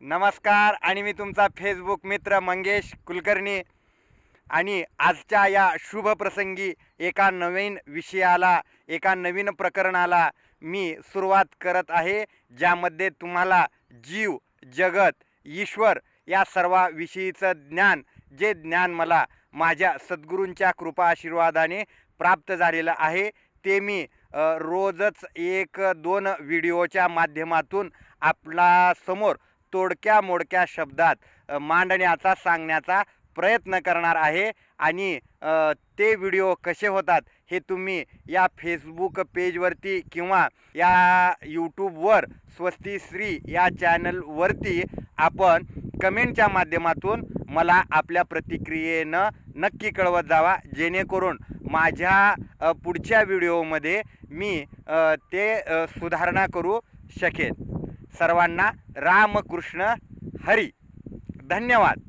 नमस्कार आणि मी तुमचा फेसबुक मित्र मंगेश कुलकर्णी आणि आजच्या या शुभ प्रसंगी एका नवीन विषयाला एका नवीन प्रकरणाला मी सुरुवात करत आहे, ज्यामध्ये तुम्हाला जीव, जगत, ईश्वर या सर्वाविषयीचं ज्ञान, जे ज्ञान मला माझ्या सद्गुरूंच्या कृपा आशीर्वादाने प्राप्त झालेलं आहे, ते मी रोजच एक दोन व्हिडिओच्या माध्यमातून आपला समोर तोडक्या मोडक्या शब्दात मांडण्याचा, सांगण्याचा प्रयत्न करणार आहे. आणि ते व्हिडिओ कसे होतात हे तुम्ही या फेसबुक पेजवरती किंवा या यूट्यूबवर स्वस्ती श्री या चॅनलवरती आपण कमेंटच्या माध्यमातून मला आपल्या प्रतिक्रियेनं नक्की कळवत जावा, जेणेकरून माझ्या पुढच्या व्हिडिओमध्ये मी ते सुधारणा करू शकेन. सर्वांना रामकृष्ण हरी. धन्यवाद.